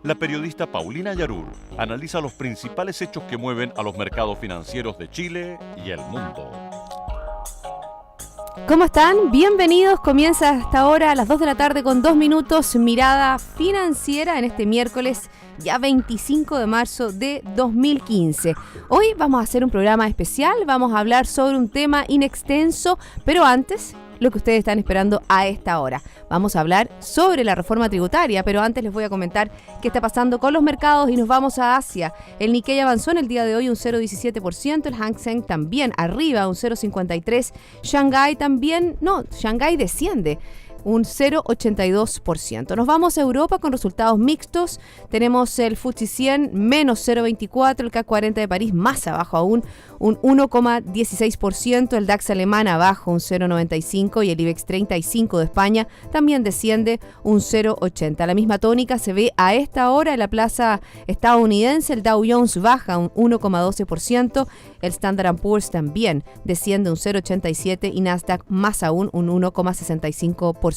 La periodista Paulina Yarur analiza los principales hechos que mueven a los mercados financieros de Chile y el mundo. ¿Cómo están? Bienvenidos. Comienza hasta ahora a las 2 de la tarde con 2 minutos Mirada Financiera en este miércoles ya 25 de marzo de 2015. Hoy vamos a hacer un programa especial, vamos a hablar sobre un tema inextenso, pero antes, lo que ustedes están esperando a esta hora. Vamos a hablar sobre la reforma tributaria, pero antes les voy a comentar qué está pasando con los mercados y nos vamos a Asia. El Nikkei avanzó en el día de hoy un 0,17%, el Hang Seng también arriba un 0,53%, Shanghái desciende un 0,82%. Nos vamos a Europa con resultados mixtos. Tenemos el FTSE 100 menos 0,24%, el CAC 40 de París más abajo aún, un 1,16%, el DAX alemán abajo un 0,95% y el IBEX 35 de España también desciende un 0,80%. La misma tónica se ve a esta hora en la plaza estadounidense. El Dow Jones baja un 1,12%, el Standard & Poor's también desciende un 0,87% y Nasdaq más aún un 1,65%.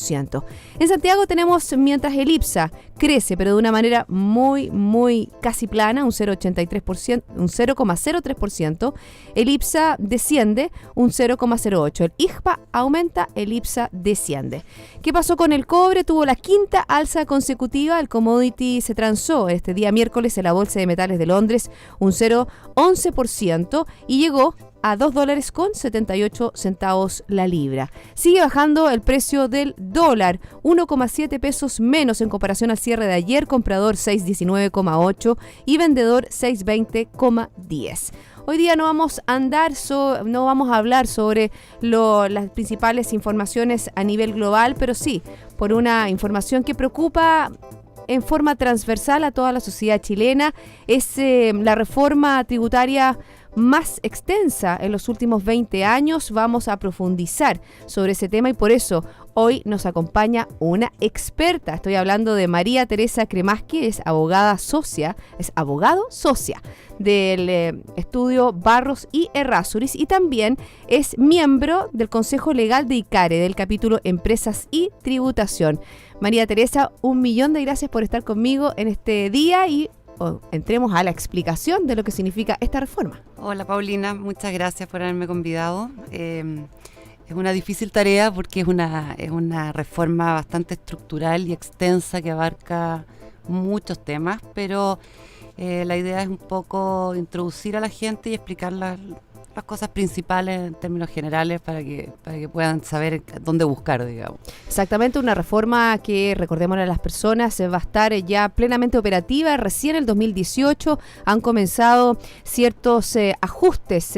En Santiago tenemos, mientras el IPSA crece, pero de una manera muy casi plana, un 0,83%, un 0,03%, el IPSA desciende un 0,08%. El IJPA aumenta, el IPSA desciende. ¿Qué pasó con el cobre? Tuvo la quinta alza consecutiva. El commodity se transó este día miércoles en la Bolsa de Metales de Londres un 0,11% y llegó a $2.78 la libra. Sigue bajando el precio del dólar, 1,7 pesos menos en comparación al cierre de ayer, comprador 6,19,8 y vendedor 6,20,10. Hoy día no vamos a hablar sobre las principales informaciones a nivel global, pero sí por una información que preocupa en forma transversal a toda la sociedad chilena. Es la reforma tributaria más extensa en los últimos 20 años. Vamos a profundizar sobre ese tema y por eso hoy nos acompaña una experta. Estoy hablando de María Teresa Cremaschi, es abogado socia del estudio Barros y Errázuriz y también es miembro del Consejo Legal de ICARE, del capítulo Empresas y Tributación. María Teresa, 1.000.000 de gracias por estar conmigo en este día y entremos a la explicación de lo que significa esta reforma. Hola Paulina, muchas gracias por haberme convidado. Es una difícil tarea porque es una reforma bastante estructural y extensa que abarca muchos temas, pero la idea es un poco introducir a la gente y explicar las cosas principales en términos generales para que puedan saber dónde buscar, digamos. Exactamente, una reforma que, recordémosle a las personas, va a estar ya plenamente operativa. Recién en el 2018 han comenzado ciertos ajustes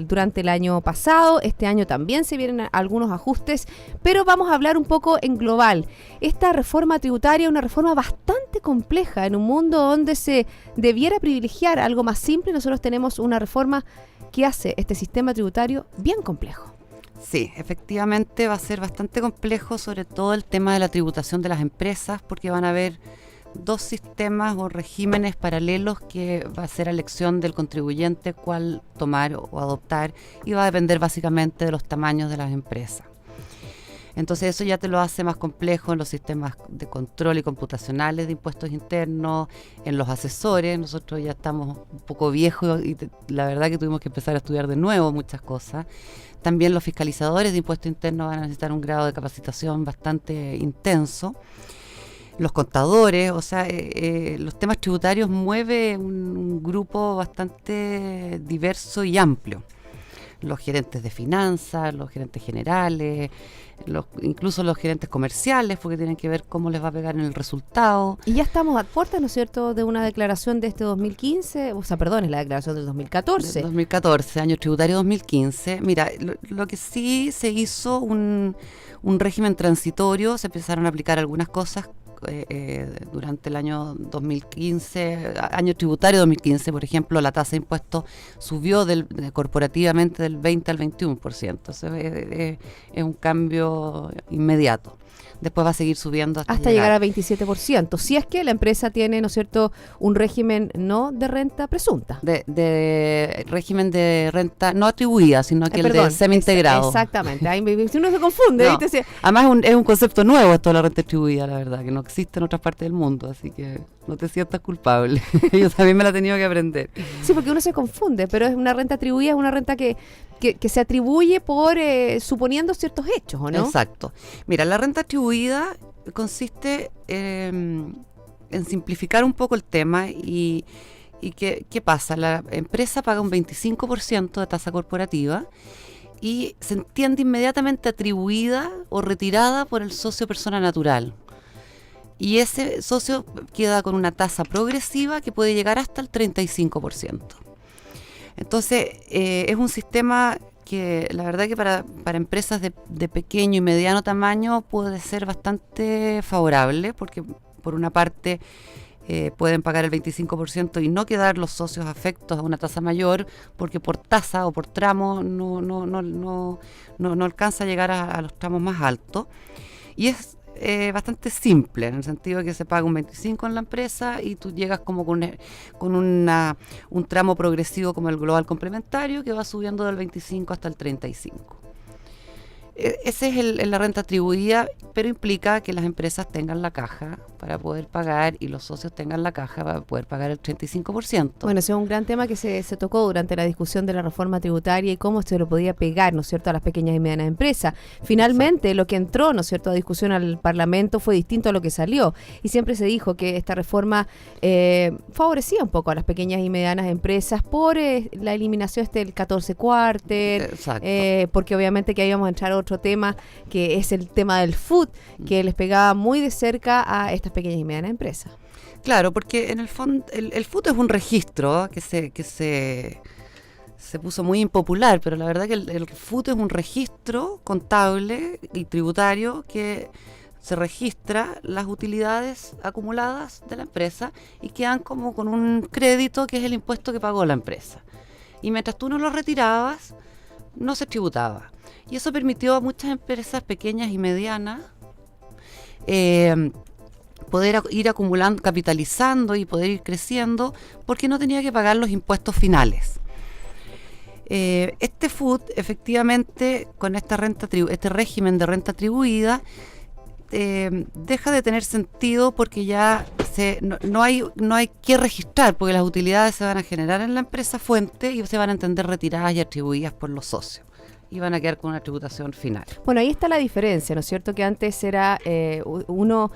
durante el año pasado. Este año también se vienen algunos ajustes, pero vamos a hablar un poco en global. Esta reforma tributaria es una reforma bastante compleja en un mundo donde se debiera privilegiar algo más simple. Nosotros tenemos una reforma que hace este sistema tributario bien complejo. Sí, efectivamente va a ser bastante complejo, sobre todo el tema de la tributación de las empresas, porque van a haber dos sistemas o regímenes paralelos que va a ser a elección del contribuyente cuál tomar o adoptar y va a depender básicamente de los tamaños de las empresas. Entonces eso ya te lo hace más complejo en los sistemas de control y computacionales de impuestos internos, en los asesores. Nosotros ya estamos un poco viejos y la verdad que tuvimos que empezar a estudiar de nuevo muchas cosas. También los fiscalizadores de impuestos internos van a necesitar un grado de capacitación bastante intenso. Los contadores, o sea, los temas tributarios mueve un grupo bastante diverso y amplio. Los gerentes de finanzas, los gerentes generales, incluso los gerentes comerciales, porque tienen que ver cómo les va a pegar en el resultado. Y ya estamos a puertas, ¿no es cierto?, de una declaración de este 2015, es la declaración del 2014. Del 2014, año tributario 2015. Mira, lo que sí se hizo un régimen transitorio, se empezaron a aplicar algunas cosas durante el año 2015, año tributario 2015, por ejemplo, la tasa de impuestos subió corporativamente del 20 al 21%. Es un cambio inmediato. después va a seguir subiendo hasta llegar al 27%, si es que la empresa tiene, ¿no es cierto?, un régimen no de renta presunta. De régimen de renta no atribuida, sino que el de semi-integrado. Exactamente, ahí si uno se confunde. No. ¿Viste? Además es un concepto nuevo esto de la renta distribuida, la verdad, que no existe en otras partes del mundo, así que no te sientas culpable. Yo también me la he tenido que aprender. Sí, porque uno se confunde, pero es una renta atribuida, es una renta que se atribuye por suponiendo ciertos hechos, ¿o no? Exacto. Mira, la renta atribuida consiste en simplificar un poco el tema y ¿qué pasa? La empresa paga un 25% de tasa corporativa y se entiende inmediatamente atribuida o retirada por el socio persona natural. Y ese socio queda con una tasa progresiva que puede llegar hasta el 35%. Entonces, es un sistema que la verdad que para empresas de pequeño y mediano tamaño puede ser bastante favorable, porque por una parte pueden pagar el 25% y no quedar los socios afectos a una tasa mayor, porque por tasa o por tramo no alcanza a llegar a los tramos más altos. Y es bastante simple, en el sentido de que se paga un 25% en la empresa y tú llegas como con un tramo progresivo como el global complementario que va subiendo del 25 hasta el 35. Ese es la renta atribuida, pero implica que las empresas tengan la caja para poder pagar y los socios tengan la caja para poder pagar el 35%. Bueno, ese es un gran tema que se tocó durante la discusión de la reforma tributaria y cómo se lo podía pegar, ¿no es cierto?, a las pequeñas y medianas empresas. Finalmente, lo que entró, ¿no es cierto?, a discusión al Parlamento fue distinto a lo que salió. Y siempre se dijo que esta reforma favorecía un poco a las pequeñas y medianas empresas por la eliminación del 14 cuarter, porque obviamente que ahí íbamos a entrar a otro tema, que es el tema del food, que les pegaba muy de cerca a estas pequeñas y medianas empresas. Claro, porque en el fondo el food es un registro que se puso muy impopular, pero la verdad que el food es un registro contable y tributario que se registra las utilidades acumuladas de la empresa y quedan como con un crédito que es el impuesto que pagó la empresa. Y mientras tú no lo retirabas, no se tributaba. Y eso permitió a muchas empresas pequeñas y medianas poder ir acumulando, capitalizando y poder ir creciendo porque no tenía que pagar los impuestos finales. Este food, efectivamente, con este régimen de renta atribuida, deja de tener sentido porque ya no hay que registrar, porque las utilidades se van a generar en la empresa fuente y se van a entender retiradas y atribuidas por los socios. Y van a quedar con una tributación final. Bueno, ahí está la diferencia, ¿no es cierto? Que antes era uno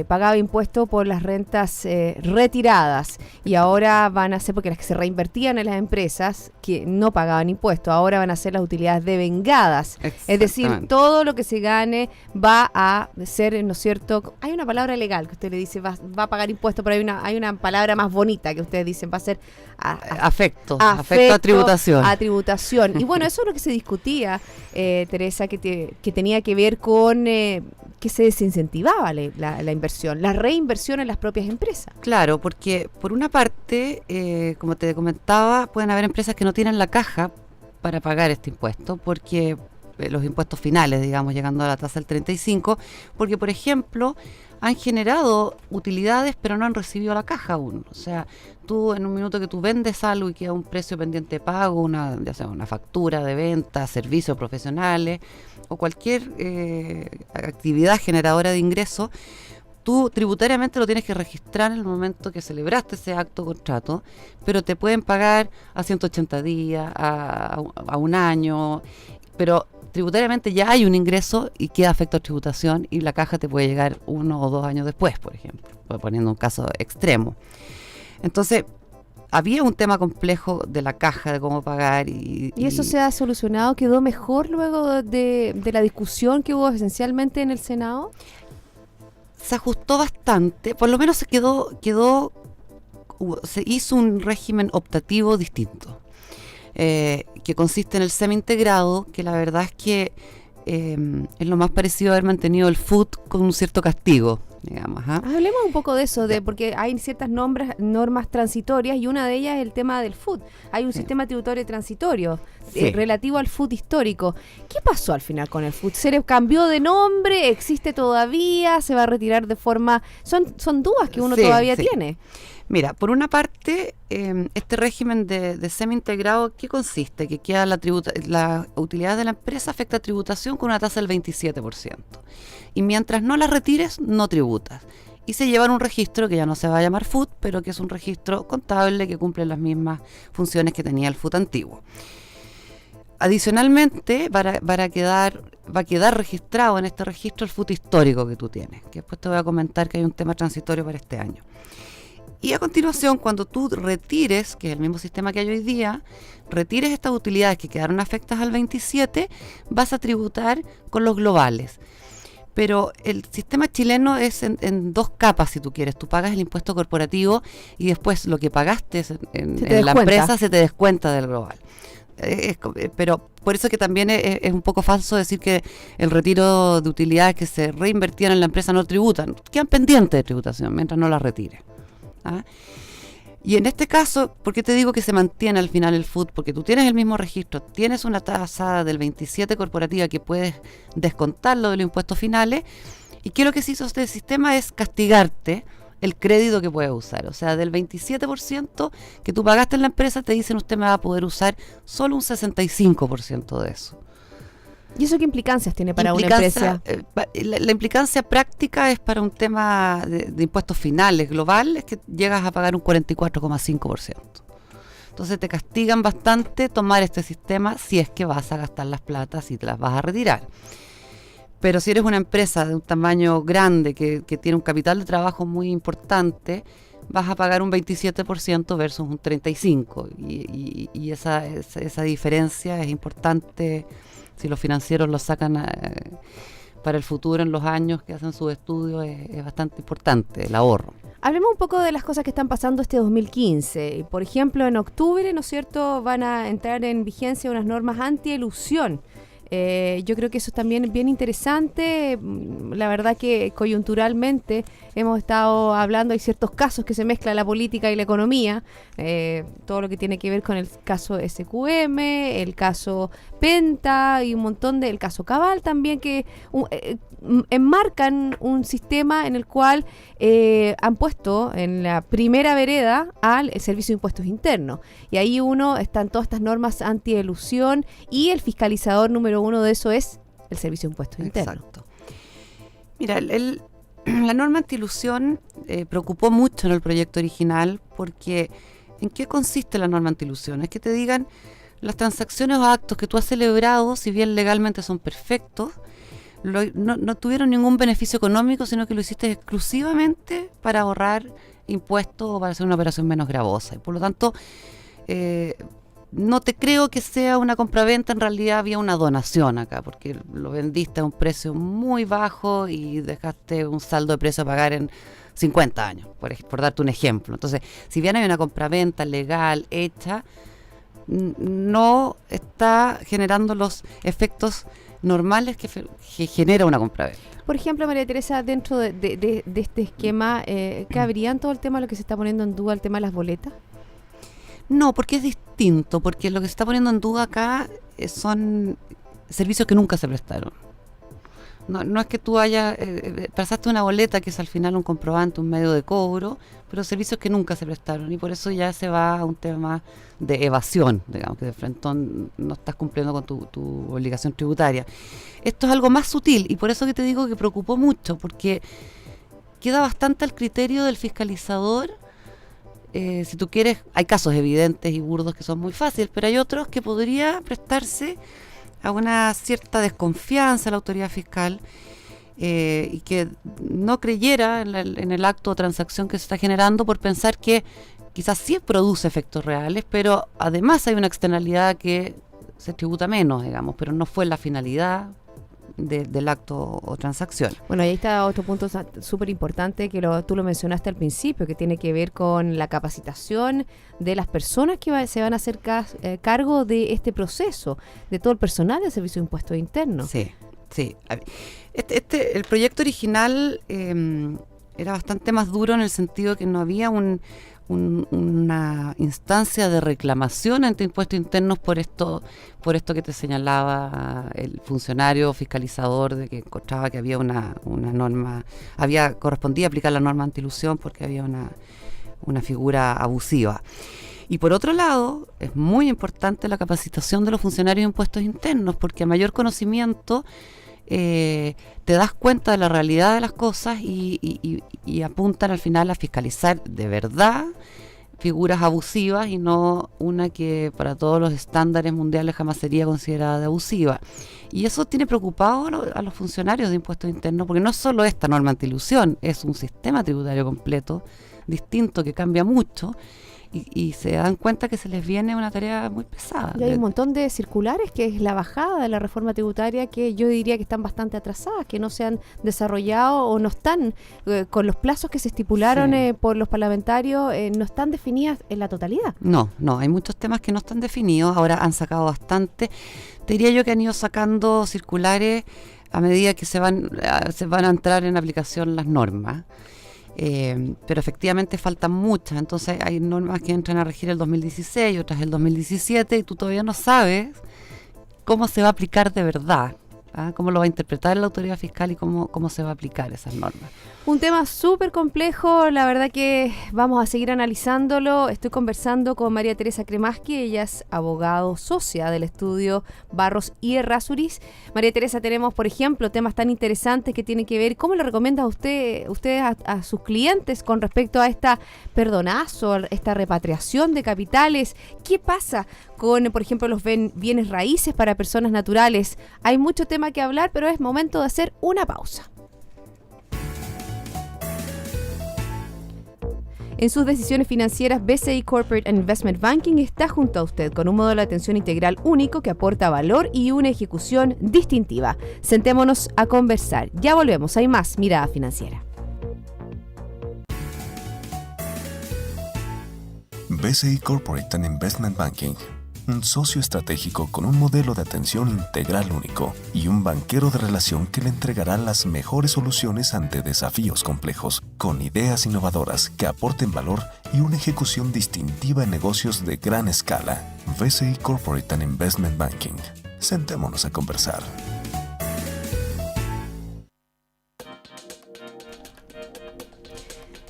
pagaba impuestos por las rentas retiradas y ahora van a ser, porque las que se reinvertían en las empresas que no pagaban impuestos, ahora van a ser las utilidades devengadas. Es decir, todo lo que se gane va a ser, ¿no es cierto? Hay una palabra legal que usted le dice va a pagar impuestos, pero hay una palabra más bonita que ustedes dicen va a ser afecto a tributación. A tributación. Y bueno, eso es lo que se discutía, Teresa, que tenía que ver con que se desincentivaba la inversión, la reinversión en las propias empresas. Claro, porque por una parte, como te comentaba, pueden haber empresas que no tienen la caja para pagar este impuesto, porque los impuestos finales, digamos, llegando a la tasa del 35%, porque, por ejemplo, han generado utilidades pero no han recibido la caja aún. O sea, tú en un minuto que tú vendes algo y queda un precio pendiente de pago, ya sea una factura de venta, servicios profesionales o cualquier actividad generadora de ingresos, tú tributariamente lo tienes que registrar en el momento que celebraste ese acto o contrato, pero te pueden pagar a 180 días, a un año, pero tributariamente ya hay un ingreso y queda afecto a tributación y la caja te puede llegar 1 o 2 años después, por ejemplo, poniendo un caso extremo. Entonces, había un tema complejo de la caja, de cómo pagar. ¿Y eso se ha solucionado? ¿Quedó mejor luego de la discusión que hubo esencialmente en el Senado? Se ajustó bastante, por lo menos se hizo un régimen optativo distinto. Que consiste en el semi-integrado, que la verdad es que es lo más parecido a haber mantenido el food con un cierto castigo. digamos. ¿Ah? Hablemos un poco de eso, porque hay ciertas normas transitorias y una de ellas es el tema del FUT. Hay un sistema tributario transitorio relativo al FUT histórico. ¿Qué pasó al final con el FUT? ¿Se le cambió de nombre? ¿Existe todavía? ¿Se va a retirar de forma...? Son dudas que uno todavía tiene. Mira, por una parte, este régimen de semi-integrado, ¿qué consiste? Que queda la utilidad de la empresa afecta a tributación con una tasa del 27%. Y mientras no la retires, no tributas. Y se lleva un registro que ya no se va a llamar FUT, pero que es un registro contable que cumple las mismas funciones que tenía el FUT antiguo. Adicionalmente, va a quedar registrado en este registro el FUT histórico que tú tienes, que después te voy a comentar que hay un tema transitorio para este año. Y a continuación, cuando tú retires, que es el mismo sistema que hay hoy día, retires estas utilidades que quedaron afectadas al 27, vas a tributar con los globales. Pero el sistema chileno es en dos capas, si tú quieres. Tú pagas el impuesto corporativo y después lo que pagaste en la empresa se te descuenta del global. Pero por eso que también es un poco falso decir que el retiro de utilidades que se reinvertían en la empresa no tributan. Quedan pendientes de tributación mientras no las retires. ¿Ah? Y en este caso, ¿por qué te digo que se mantiene al final el FUT? Porque tú tienes el mismo registro, tienes una tasa del 27 corporativa que puedes descontarlo de los impuestos finales, y que lo que se hizo este sistema es castigarte el crédito que puedes usar. O sea, del 27% que tú pagaste en la empresa, te dicen usted me va a poder usar solo un 65% de eso. ¿Y eso qué implicancias tiene para una empresa? La implicancia práctica es para un tema de impuestos finales global, es que llegas a pagar un 44,5%. Entonces te castigan bastante tomar este sistema si es que vas a gastar las platas y te las vas a retirar. Pero si eres una empresa de un tamaño grande que tiene un capital de trabajo muy importante, vas a pagar un 27% versus un 35%. Y esa diferencia es importante. Si los financieros lo sacan para el futuro en los años que hacen sus estudios, es bastante importante el ahorro. Hablemos un poco de las cosas que están pasando este 2015. Por ejemplo, en octubre, ¿no es cierto?, van a entrar en vigencia unas normas anti-elusión. Yo creo que eso también es bien interesante. La verdad que coyunturalmente hemos estado hablando, hay ciertos casos que se mezcla la política y la economía, todo lo que tiene que ver con el caso SQM, el caso Penta y un montón el caso Cabal también, que enmarcan un sistema en el cual han puesto en la primera vereda al Servicio de Impuestos Internos, y ahí están todas estas normas anti-elusión, y el fiscalizador número uno de eso es el Servicio de Impuestos Internos. Exacto. Mira, la norma anti-ilusión preocupó mucho en el proyecto original, porque ¿en qué consiste la norma anti-ilusión? Es que te digan las transacciones o actos que tú has celebrado, si bien legalmente son perfectos, no tuvieron ningún beneficio económico, sino que lo hiciste exclusivamente para ahorrar impuestos o para hacer una operación menos gravosa. Y por lo tanto, no te creo que sea una compraventa, en realidad había una donación acá, porque lo vendiste a un precio muy bajo y dejaste un saldo de precio a pagar en 50 años, por darte un ejemplo. Entonces, si bien hay una compraventa legal hecha, no está generando los efectos normales que genera una compraventa. Por ejemplo, María Teresa, dentro de este esquema, ¿cabría en todo el tema lo que se está poniendo en duda, el tema de las boletas? No, porque es distinto, porque lo que se está poniendo en duda acá son servicios que nunca se prestaron. No es que tú pasaste una boleta que es al final un comprobante, un medio de cobro, pero servicios que nunca se prestaron, y por eso ya se va a un tema de evasión, digamos, que de frente no estás cumpliendo con tu obligación tributaria. Esto es algo más sutil, y por eso que te digo que preocupó mucho, porque queda bastante al criterio del fiscalizador. Si tú quieres, hay casos evidentes y burdos que son muy fáciles, pero hay otros que podría prestarse a una cierta desconfianza a la autoridad fiscal, y que no creyera en el acto o transacción que se está generando, por pensar que quizás sí produce efectos reales, pero además hay una externalidad que se tributa menos, digamos, pero no fue la finalidad del acto o transacción. Bueno, ahí está otro punto súper importante que tú lo mencionaste al principio, que tiene que ver con la capacitación de las personas que se van a hacer cargo de este proceso, de todo el personal del Servicio de Impuestos Internos. Sí. El proyecto original era bastante más duro en el sentido que no había una instancia de reclamación ante impuestos internos por esto que te señalaba el funcionario fiscalizador, de que encontraba que había una norma, correspondía aplicar la norma antiilusión porque había una figura abusiva. Y por otro lado, es muy importante la capacitación de los funcionarios de impuestos internos, porque a mayor conocimiento te das cuenta de la realidad de las cosas y apuntan al final a fiscalizar de verdad figuras abusivas y no una que para todos los estándares mundiales jamás sería considerada abusiva. Y eso tiene preocupado a los funcionarios de impuestos internos, porque no es solo esta norma antiilusión, es un sistema tributario completo, distinto, que cambia mucho. Y se dan cuenta que se les viene una tarea muy pesada. Y hay un montón de circulares que es la bajada de la reforma tributaria que yo diría que están bastante atrasadas, que no se han desarrollado o no están con los plazos que se estipularon por los parlamentarios, no están definidas en la totalidad. No, hay muchos temas que no están definidos, ahora han sacado bastante. Te diría yo que han ido sacando circulares a medida que se van a entrar en aplicación las normas. Pero efectivamente faltan muchas, entonces hay normas que entran a regir el 2016, otras el 2017 y tú todavía no sabes cómo se va a aplicar de verdad, cómo lo va a interpretar la autoridad fiscal y cómo se va a aplicar esas normas. Un tema súper complejo, la verdad que vamos a seguir analizándolo. Estoy conversando con María Teresa Cremaschi, ella es abogado socia del estudio Barros y Errázuriz. María Teresa, tenemos, por ejemplo, temas tan interesantes que tienen que ver, ¿cómo le recomienda usted a sus clientes con respecto a esta perdonazo, esta repatriación de capitales? ¿Qué pasa con, por ejemplo, los bienes raíces para personas naturales? Hay mucho tema que hablar, pero es momento de hacer una pausa. En sus decisiones financieras, BCI Corporate and Investment Banking está junto a usted con un modelo de atención integral único que aporta valor y una ejecución distintiva. Sentémonos a conversar. Ya volvemos, hay más Mirada Financiera. BCI Corporate and Investment Banking, un socio estratégico con un modelo de atención integral único y un banquero de relación que le entregará las mejores soluciones ante desafíos complejos, con ideas innovadoras que aporten valor y una ejecución distintiva en negocios de gran escala. BCI Corporate and Investment Banking. Sentémonos a conversar.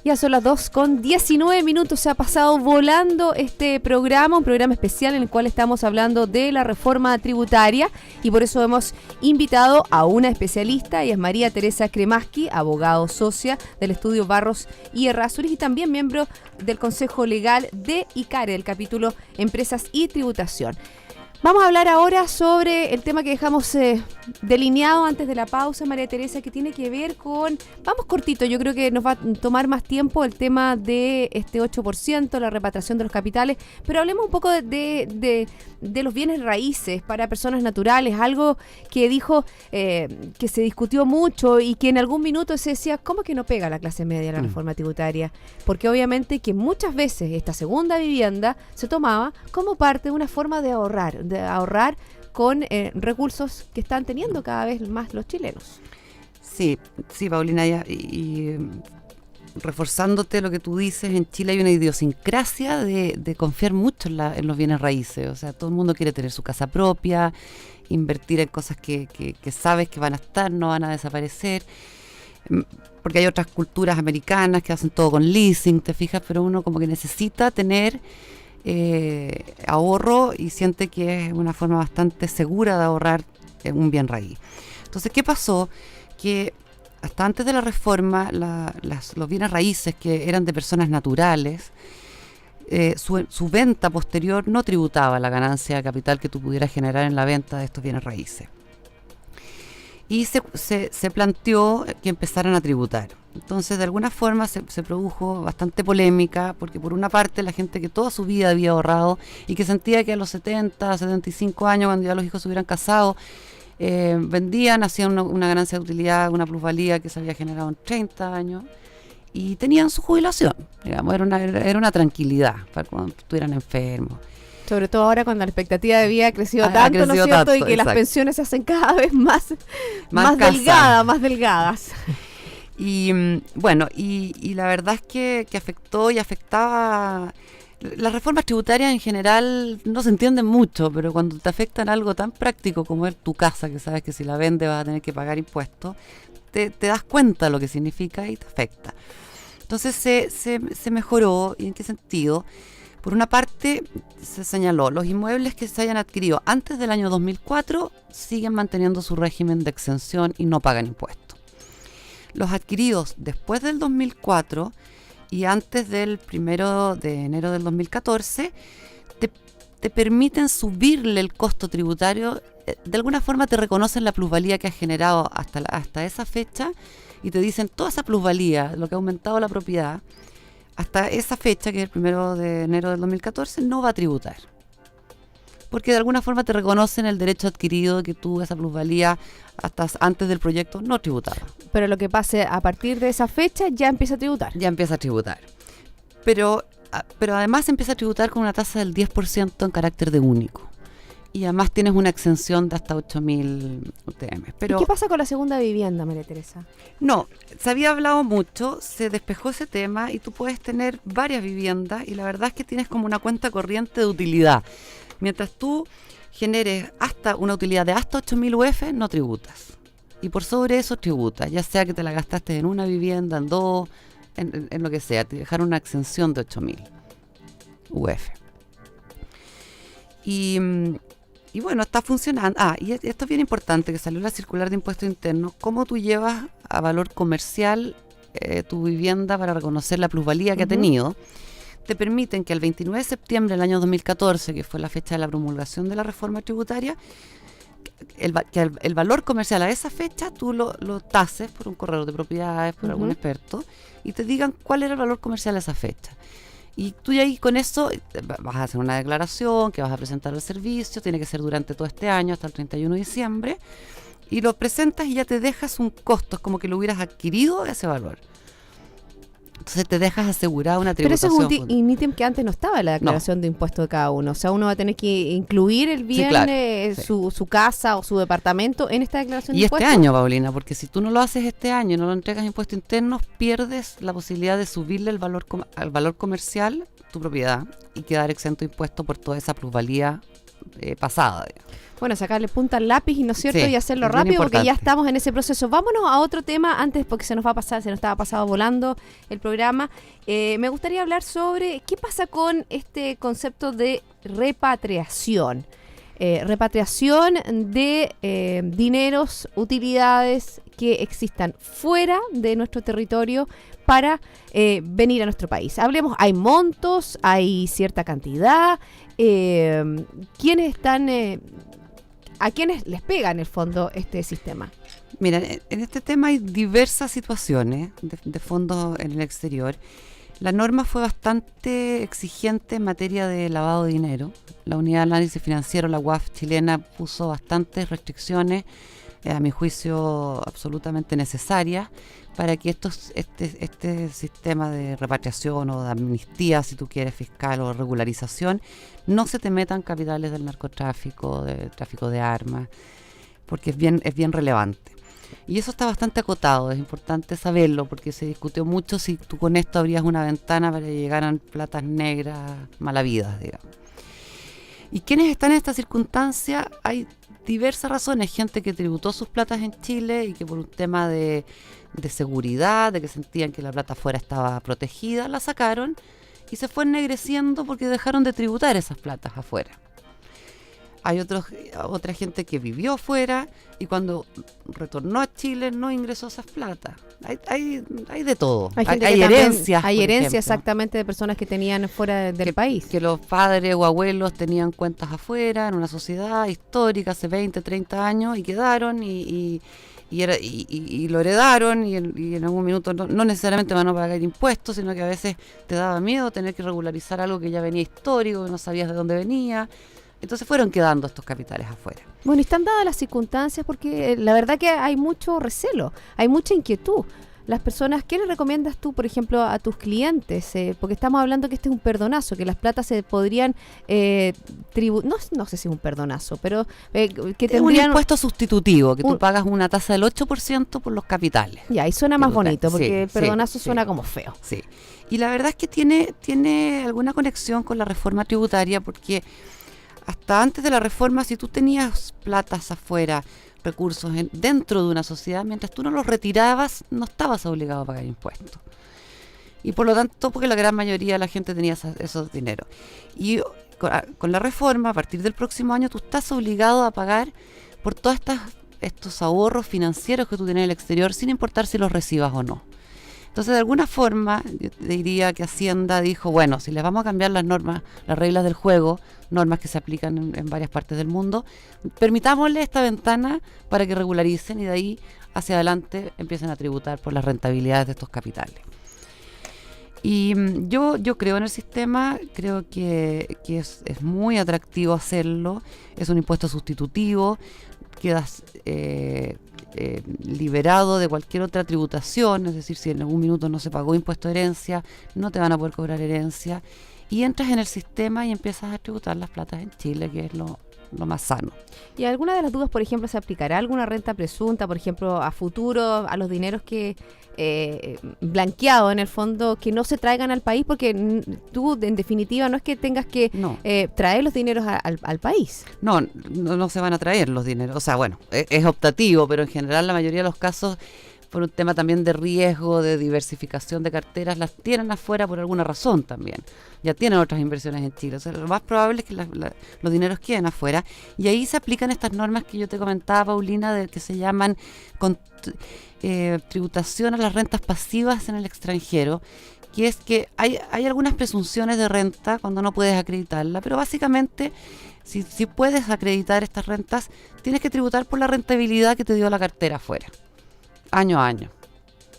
Ya son las 2:19, se ha pasado volando este programa, un programa especial en el cual estamos hablando de la reforma tributaria y por eso hemos invitado a una especialista, y es María Teresa Cremaschi, abogado socia del estudio Barros y Errázuriz y también miembro del Consejo Legal de ICARE, del capítulo Empresas y Tributación. Vamos a hablar ahora sobre el tema que dejamos delineado antes de la pausa, María Teresa, que tiene que ver con, vamos cortito, yo creo que nos va a tomar más tiempo el tema de este 8%, la repatriación de los capitales, pero hablemos un poco de los bienes raíces para personas naturales, algo que dijo que se discutió mucho y que en algún minuto se decía, ¿cómo que no pega la clase media la reforma tributaria? Porque obviamente que muchas veces esta segunda vivienda se tomaba como parte de una forma de ahorrar con recursos que están teniendo cada vez más los chilenos. Sí, Paulina, y reforzándote lo que tú dices, en Chile hay una idiosincrasia de confiar mucho en los bienes raíces. O sea, todo el mundo quiere tener su casa propia, invertir en cosas que sabes que van a estar, no van a desaparecer. Porque hay otras culturas americanas que hacen todo con leasing, te fijas, pero uno como que necesita tener ahorro y siente que es una forma bastante segura de ahorrar un bien raíz. Entonces, ¿qué pasó? Que hasta antes de la reforma, los bienes raíces que eran de personas naturales, su venta posterior no tributaba la ganancia de capital que tú pudieras generar en la venta de estos bienes raíces. Y se planteó que empezaran a tributar. Entonces, de alguna forma se produjo bastante polémica, porque por una parte la gente que toda su vida había ahorrado y que sentía que a los 70, 75 años, cuando ya los hijos se hubieran casado, vendían, hacían una ganancia de utilidad, una plusvalía que se había generado en 30 años y tenían su jubilación, digamos, era una tranquilidad para cuando estuvieran enfermos. Sobre todo ahora cuando la expectativa de vida ha crecido tanto, ¿no es cierto? Tanto, y que exacto. Las pensiones se hacen cada vez más delgadas. Bueno, y la verdad es que afectó y afectaba. Las reformas tributarias en general no se entienden mucho, pero cuando te afectan algo tan práctico como es tu casa, que sabes que si la vendes vas a tener que pagar impuestos, te das cuenta de lo que significa y te afecta. Entonces se mejoró. ¿Y en qué sentido? Por una parte, se señaló, los inmuebles que se hayan adquirido antes del año 2004 siguen manteniendo su régimen de exención y no pagan impuestos. Los adquiridos después del 2004 y antes del 1 de enero del 2014 te permiten subirle el costo tributario. De alguna forma te reconocen la plusvalía que has generado hasta esa fecha y te dicen toda esa plusvalía, lo que ha aumentado la propiedad, hasta esa fecha, que es el 1 de enero del 2014, no va a tributar. Porque de alguna forma te reconocen el derecho adquirido que tú, esa plusvalía, hasta antes del proyecto no tributaba. Pero lo que pase a partir de esa fecha ya empieza a tributar. Ya empieza a tributar. Pero además empieza a tributar con una tasa del 10% en carácter de único. Y además tienes una exención de hasta 8.000 UTM. Pero ¿y qué pasa con la segunda vivienda, María Teresa? no, se había hablado mucho, se despejó ese tema y tú puedes tener varias viviendas y la verdad es que tienes como una cuenta corriente de utilidad. Mientras tú generes hasta una utilidad de hasta 8.000 UF, no tributas. Y por sobre eso tributas, ya sea que te la gastaste en una vivienda, en dos, en lo que sea, te dejaron una exención de 8.000 UF. Y bueno, está funcionando. Y esto es bien importante, que salió la circular de impuesto interno, cómo tú llevas a valor comercial tu vivienda para reconocer la plusvalía que ha tenido. Te permiten que el 29 de septiembre del año 2014, que fue la fecha de la promulgación de la reforma tributaria, el valor comercial a esa fecha tú lo tases por un corredor de propiedades, por algún experto, y te digan cuál era el valor comercial a esa fecha. Y tú ya ahí con eso vas a hacer una declaración que vas a presentar al servicio, tiene que ser durante todo este año, hasta el 31 de diciembre, y lo presentas y ya te dejas un costo, es como que lo hubieras adquirido ese valor. Entonces te dejas asegurada una tributación. Pero eso es un ítem que antes no estaba en la declaración de impuestos de cada uno. O sea, uno va a tener que incluir el bien, su casa o su departamento en esta declaración de impuestos. Y este año, Paulina, porque si tú no lo haces este año y no lo entregas a impuestos internos, pierdes la posibilidad de subirle el valor al valor comercial tu propiedad y quedar exento de impuestos por toda esa plusvalía pasada, digamos. Bueno, sacarle punta al lápiz, ¿no es cierto? Sí, y hacerlo es bien rápido porque ya importante. estamos en ese proceso. Vámonos a otro tema antes porque se nos estaba pasado volando el programa. Me gustaría hablar sobre qué pasa con este concepto de repatriación. Repatriación de dineros, utilidades que existan fuera de nuestro territorio para venir a nuestro país. Hablemos, hay montos, hay cierta cantidad. ¿Quiénes están... ¿A quiénes les pega en el fondo este sistema? Mira, en este tema hay diversas situaciones de fondos en el exterior. La norma fue bastante exigente en materia de lavado de dinero. La Unidad de Análisis Financiero, la UAF chilena, puso bastantes restricciones, a mi juicio absolutamente necesarias, para que este sistema de repatriación o de amnistía, si tú quieres, fiscal o regularización, no se te metan capitales del narcotráfico, del tráfico de armas, porque es bien relevante. Y eso está bastante acotado, es importante saberlo, porque se discutió mucho si tú con esto abrías una ventana para que llegaran platas negras malavidas, digamos. ¿Y quiénes están en esta circunstancia? Hay diversas razones, gente que tributó sus platas en Chile y que por un tema de seguridad, de que sentían que la plata afuera estaba protegida, la sacaron y se fue ennegreciendo porque dejaron de tributar esas platas afuera. Hay otra gente que vivió afuera y cuando retornó a Chile no ingresó esas platas. Hay de todo. Hay herencias. Hay por herencias ejemplo, exactamente de personas que tenían fuera del país. que los padres o abuelos tenían cuentas afuera en una sociedad histórica hace 20, 30 años y quedaron y lo heredaron y en algún minuto no necesariamente van a pagar impuestos, sino que a veces te daba miedo tener que regularizar algo que ya venía histórico, que no sabías de dónde venía. Entonces fueron quedando estos capitales afuera. Bueno, y están dadas las circunstancias porque la verdad que hay mucho recelo, hay mucha inquietud. las personas, ¿qué le recomiendas tú, por ejemplo, a tus clientes? Porque estamos hablando que este es un perdonazo, que las platas se podrían no sé si es un perdonazo, pero que Es un tendrían... impuesto sustitutivo, que tú pagas una tasa del 8% por los capitales. Ya, y suena más Tributario. bonito, porque el Sí, perdonazo sí, suena sí. como feo. Sí. Y la verdad es que tiene alguna conexión con la reforma tributaria, porque hasta antes de la reforma, si tú tenías platas afuera, recursos dentro de una sociedad, mientras tú no los retirabas, no estabas obligado a pagar impuestos. Y por lo tanto, porque la gran mayoría de la gente tenía esos dineros. Y con la reforma, a partir del próximo año, tú estás obligado a pagar por todos estos ahorros financieros que tú tienes en el exterior, sin importar si los recibas o no. Entonces, de alguna forma, yo te diría que Hacienda dijo, bueno, si les vamos a cambiar las normas, las reglas del juego, normas que se aplican en varias partes del mundo, permitámosle esta ventana para que regularicen y de ahí hacia adelante empiecen a tributar por las rentabilidades de estos capitales. Y yo creo en el sistema, creo que es muy atractivo hacerlo, es un impuesto sustitutivo, quedas liberado de cualquier otra tributación, es decir, si en algún minuto no se pagó impuesto de herencia, no te van a poder cobrar herencia, y entras en el sistema y empiezas a tributar las platas en Chile, que es lo más sano. ¿Y alguna de las dudas, por ejemplo, se aplicará alguna renta presunta, por ejemplo, a futuro, a los dineros que blanqueados en el fondo, que no se traigan al país? Porque tú, en definitiva, no es que tengas que traer los dineros al país. No se van a traer los dineros. O sea, bueno, es optativo, pero en general la mayoría de los casos, por un tema también de riesgo, de diversificación de carteras, las tienen afuera por alguna razón también. Ya tienen otras inversiones en Chile. O sea, lo más probable es que los dineros queden afuera. Y ahí se aplican estas normas que yo te comentaba, Paulina, que se llaman tributación a las rentas pasivas en el extranjero, que es que hay algunas presunciones de renta cuando no puedes acreditarla, pero básicamente, si puedes acreditar estas rentas, tienes que tributar por la rentabilidad que te dio la cartera afuera, año a año.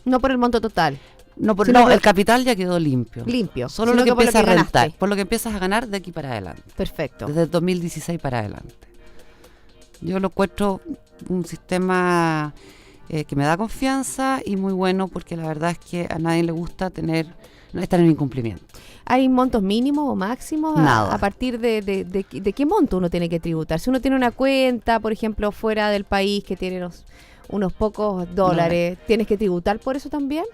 No por el monto total. El capital ya quedó limpio. Solo lo que empiezas a rentar, por lo que empiezas a ganar de aquí para adelante. Perfecto. Desde el 2016 para adelante. Yo lo encuentro un sistema que me da confianza y muy bueno, porque la verdad es que a nadie le gusta estar en incumplimiento. ¿Hay montos mínimos o máximos? Nada. ¿A partir de qué monto uno tiene que tributar? Si uno tiene una cuenta, por ejemplo, fuera del país que tiene unos pocos dólares, ¿tienes que tributar por eso también?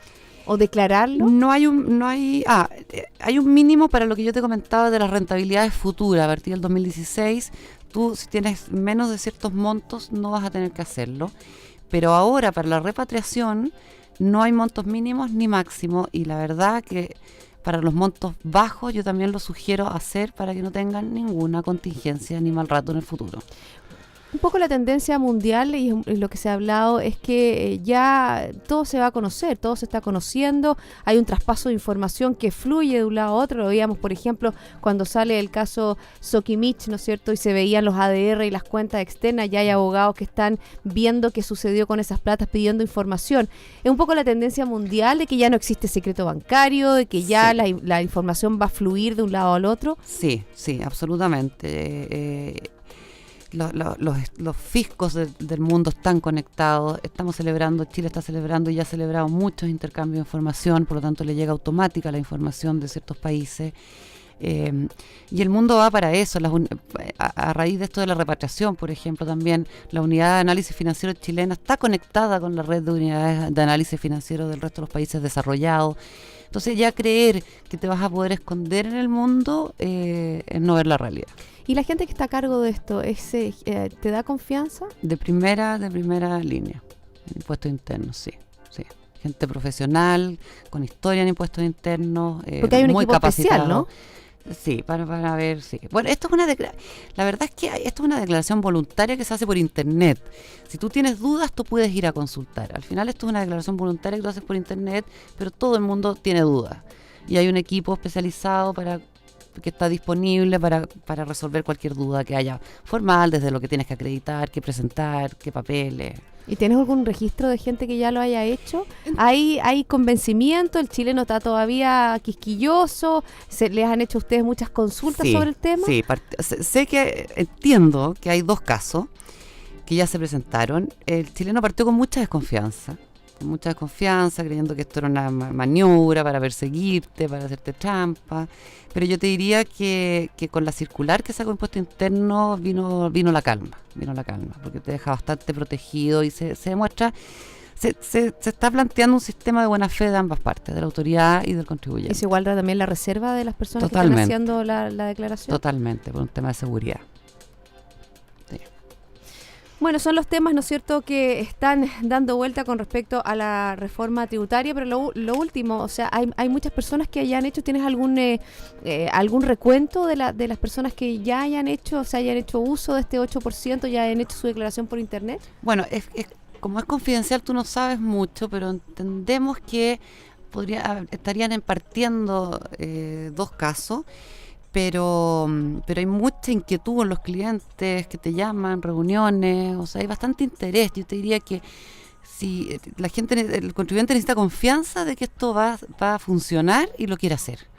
¿O declararlo? Hay un mínimo para lo que yo te comentaba de las rentabilidades futuras. A partir del 2016, tú, si tienes menos de ciertos montos, no vas a tener que hacerlo. Pero ahora, para la repatriación, no hay montos mínimos ni máximos. Y la verdad que para los montos bajos yo también lo sugiero hacer para que no tengan ninguna contingencia ni mal rato en el futuro. Un poco la tendencia mundial y lo que se ha hablado es que ya todo se va a conocer, todo se está conociendo, hay un traspaso de información que fluye de un lado a otro. Lo veíamos, por ejemplo, cuando sale el caso Sokimich, ¿no es cierto? Y se veían los ADR y las cuentas externas, ya hay abogados que están viendo qué sucedió con esas platas, pidiendo información. Es un poco la tendencia mundial de que ya no existe secreto bancario, de que ya la información va a fluir de un lado al otro. Sí, absolutamente. Los fiscos del mundo están conectados. Chile está celebrando y ya ha celebrado muchos intercambios de información, por lo tanto le llega automática la información de ciertos países. Y el mundo va para eso. A raíz de esto de la repatriación, por ejemplo, también la unidad de análisis financiero chilena está conectada con la red de unidades de análisis financiero del resto de los países desarrollados. Entonces ya creer que te vas a poder esconder en el mundo es no ver la realidad. ¿Y la gente que está a cargo de esto te da confianza? De primera línea. Impuestos internos, sí. Gente profesional, con historia en impuestos internos, porque hay un muy equipo capacitado. especial, ¿no? Sí, para ver, sí. Bueno, la verdad es que esto es una declaración voluntaria que se hace por internet. Si tú tienes dudas, tú puedes ir a consultar. Al final esto es una declaración voluntaria que tú haces por internet, pero todo el mundo tiene dudas. Y hay un equipo especializado que está disponible para resolver cualquier duda que haya formal, desde lo que tienes que acreditar, que presentar, qué papeles. ¿Y tienes algún registro de gente que ya lo haya hecho? ¿Hay convencimiento? ¿El chileno está todavía quisquilloso? ¿Les han hecho a ustedes muchas consultas sobre el tema? Sí, entiendo que hay 2 casos que ya se presentaron. El chileno partió con mucha desconfianza con mucha desconfianza, creyendo que esto era una maniobra para perseguirte, para hacerte trampa. Pero yo te diría que con la circular que sacó Impuesto Interno vino la calma, porque te deja bastante protegido y se demuestra, se está planteando un sistema de buena fe de ambas partes, de la autoridad y del contribuyente. ¿Y se iguala también la reserva de las personas Totalmente. que están haciendo la declaración? Totalmente, por un tema de seguridad. Bueno, son los temas, ¿no es cierto?, que están dando vuelta con respecto a la reforma tributaria, pero lo último, o sea, hay muchas personas que hayan hecho, ¿tienes algún recuento de las personas que ya hayan hecho, o sea, hayan hecho uso de este 8%, ya hayan hecho su declaración por internet? Bueno, como es confidencial, tú no sabes mucho, pero entendemos que estarían impartiendo 2 casos. Pero hay mucha inquietud en los clientes que te llaman, reuniones, o sea, hay bastante interés. Yo te diría que si el contribuyente necesita confianza de que esto va a funcionar y lo quiere hacer.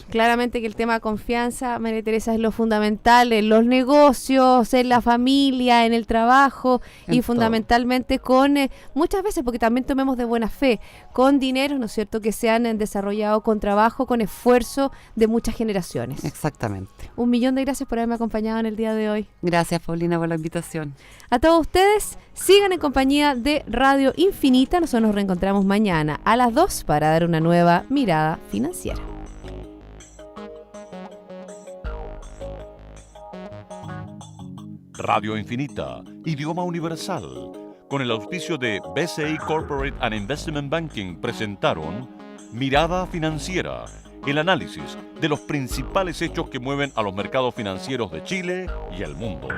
Claramente que el tema de confianza, María Teresa, es lo fundamental en los negocios, en la familia, en el trabajo y fundamentalmente con, muchas veces, porque también tomemos de buena fe, con dinero, ¿no es cierto?, que se han desarrollado con trabajo, con esfuerzo de muchas generaciones. Exactamente. 1.000.000 de gracias por haberme acompañado en el día de hoy. Gracias, Paulina, por la invitación. A todos ustedes, sigan en compañía de Radio Infinita. Nosotros nos reencontramos mañana a las 2 para dar una nueva mirada financiera. Radio Infinita, idioma universal, con el auspicio de BCI Corporate and Investment Banking, presentaron Mirada Financiera, el análisis de los principales hechos que mueven a los mercados financieros de Chile y el mundo.